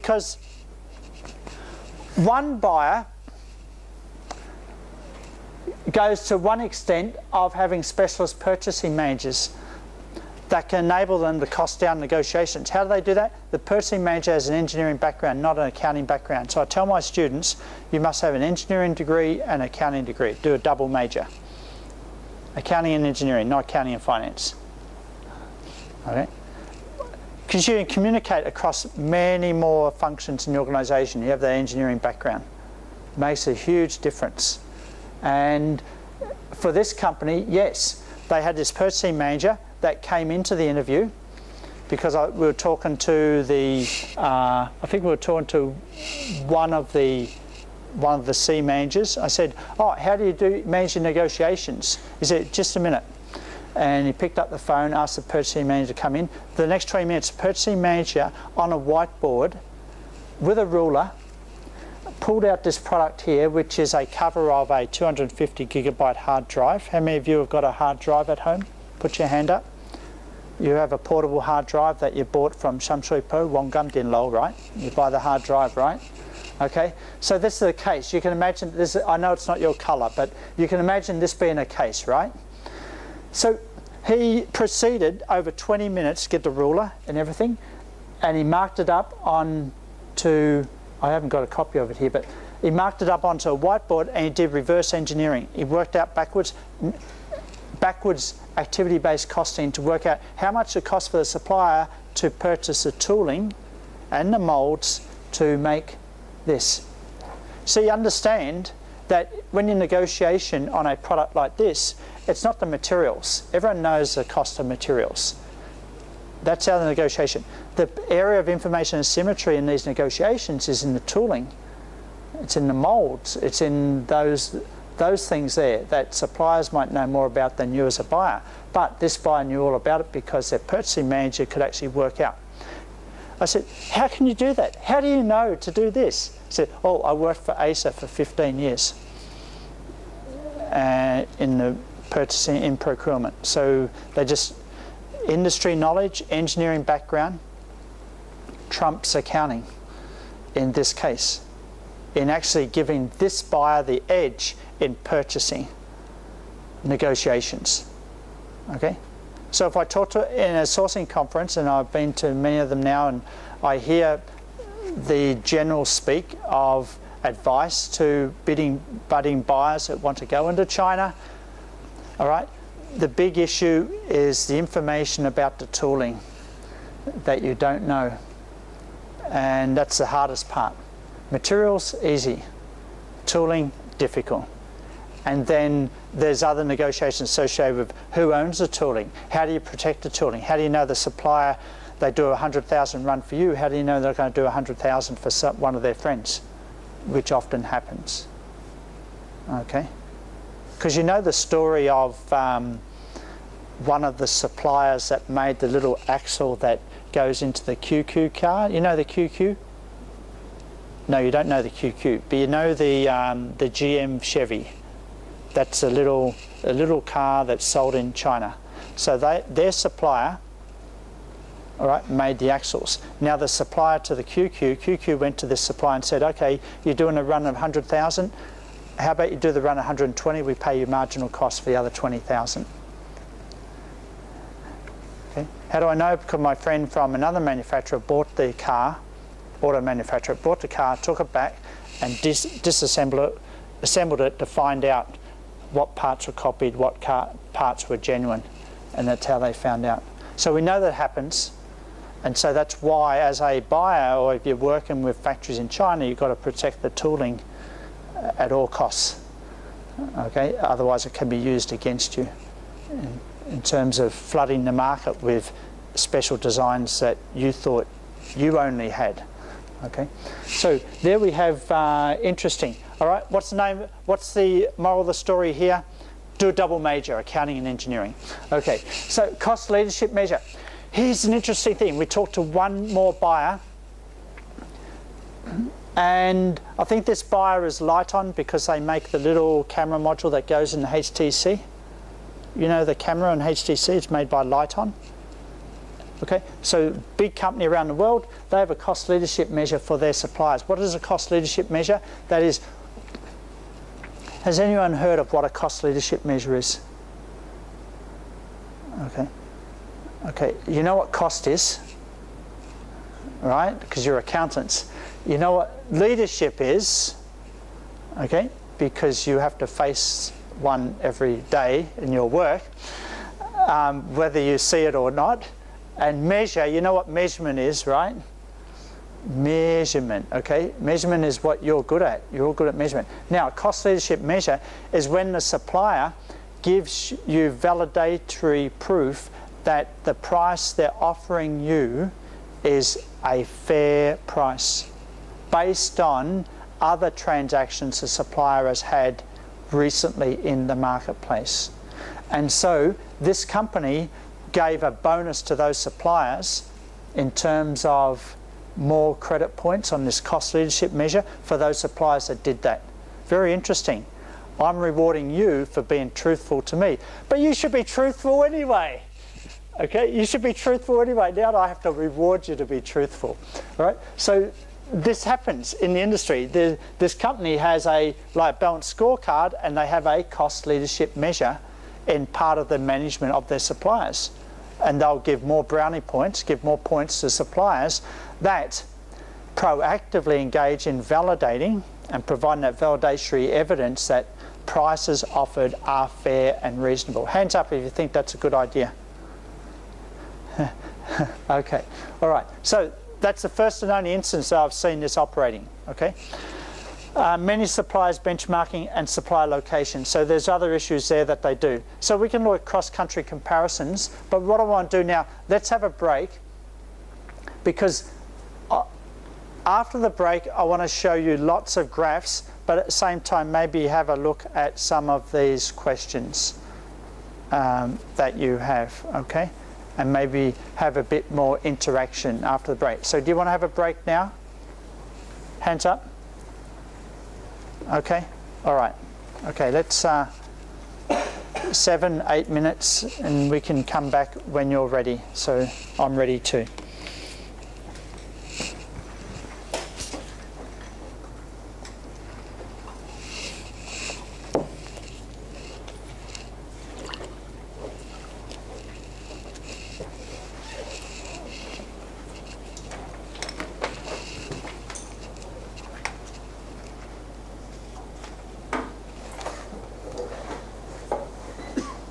because one buyer goes to one extent of having specialist purchasing managers that can enable them to cost down negotiations. How do they do that? The purchasing manager has an engineering background, not an accounting background. So I tell my students, you must have an engineering degree and an accounting degree. Do a double major. Accounting and engineering, not accounting and finance. Okay? Because you can communicate across many more functions in the organisation. You have the engineering background. It makes a huge difference. And for this company, yes, they had this purchasing manager that came into the interview because we were talking to the, I think we were talking to one of the C managers. I said, oh, how do you manage your negotiations? He said, just a minute. And he picked up the phone, asked the purchasing manager to come in. For the next 20 minutes, the purchasing manager on a whiteboard with a ruler pulled out this product here, which is a cover of a 250 gigabyte hard drive. How many of you have got a hard drive at home? Put your hand up. You have a portable hard drive that you bought from Shamshui Po, Wongam Din Lo, right? You buy the hard drive, right? Okay, so this is the case. You can imagine this. I know it's not your colour, but you can imagine this being a case, right? So he proceeded over 20 minutes to get the ruler and everything, and he marked it up onto, I haven't got a copy of it here, but he marked it up onto a whiteboard and he did reverse engineering. He worked out backwards activity-based costing to work out how much it costs for the supplier to purchase the tooling and the moulds to make this. So you understand that when you're in negotiation on a product like this, it's not the materials. Everyone knows the cost of materials. That's out of the negotiation. The area of information asymmetry in these negotiations is in the tooling. It's in the moulds. It's in those things there that suppliers might know more about than you as a buyer. But this buyer knew all about it because their purchasing manager could actually work out. I said, how can you do that? How do you know to do this? He said, oh, I worked for ASA for 15 years in the purchasing, in procurement. So they just, industry knowledge, engineering background, trumps accounting in this case, in actually giving this buyer the edge in purchasing negotiations. Okay? So if I talk to in a sourcing conference, and I've been to many of them now, and I hear the general speak of advice to budding buyers that want to go into China, all right, the big issue is the information about the tooling that you don't know, and that's the hardest part. Materials, easy. Tooling, difficult. And then there's other negotiations associated with who owns the tooling. How do you protect the tooling? How do you know the supplier, they do a 100,000 run for you? How do you know they're going to do 100,000 for one of their friends? Which often happens. Okay? Because you know the story of one of the suppliers that made the little axle that goes into the QQ car. You know the QQ? No, you don't know the QQ, but you know the GM Chevy. That's a little car that's sold in China. So their supplier, all right, made the axles. Now the supplier to the QQ went to this supplier and said, okay, you're doing a run of 100,000. How about you do the run 120? We pay you marginal cost for the other 20,000. Okay. How do I know? Because my friend from another manufacturer bought the car, auto manufacturer, bought the car, took it back, and assembled it to find out what parts were copied, what parts were genuine, and that's how they found out. So we know that happens, and so that's why, as a buyer, or if you're working with factories in China, you've got to protect the tooling at all costs. Okay, otherwise it can be used against you in terms of flooding the market with special designs that you thought you only had. Okay, so there we have interesting. All right, what's the moral of the story here? Do a double major, accounting and engineering. Okay, so cost leadership measure. Here's an interesting thing. We talked to one more buyer, and I think this buyer is Lighton because they make the little camera module that goes in the HTC. You know the camera in HTC, it's made by Lighton. Okay, so big company around the world, they have a cost leadership measure for their suppliers. What is a cost leadership measure? That is, has anyone heard of what a cost leadership measure is? Okay, you know what cost is, right? Because you're accountants. You know what leadership is, okay? Because you have to face one every day in your work, whether you see it or not. And measure, you know what measurement is, right? Measurement, okay? Measurement is what you're good at. You're all good at measurement. Now, a cost leadership measure is when the supplier gives you validatory proof that the price they're offering you is a fair price based on other transactions the supplier has had recently in the marketplace. And so this company gave a bonus to those suppliers in terms of more credit points on this cost leadership measure for those suppliers that did that. Very interesting. I'm rewarding you for being truthful to me. But you should be truthful anyway. Okay, you should be truthful anyway. Now I have to reward you to be truthful. Right? So this happens in the industry. This company has a balanced scorecard, and they have a cost leadership measure in part of the management of their suppliers. And they'll give more brownie points, give more points to suppliers that proactively engage in validating and providing that validatory evidence that prices offered are fair and reasonable. Hands up if you think that's a good idea. Okay, all right. So that's the first and only instance that I've seen this operating, okay? Many suppliers benchmarking and supplier location. So there's other issues there that they do. So we can look at cross-country comparisons, but what I want to do now, let's have a break, because after the break I want to show you lots of graphs, but at the same time maybe have a look at some of these questions that you have, okay? And maybe have a bit more interaction after the break. So do you want to have a break now? Hands up. Okay, all right. Okay, let's 7-8 minutes and we can come back when you're ready. So I'm ready too.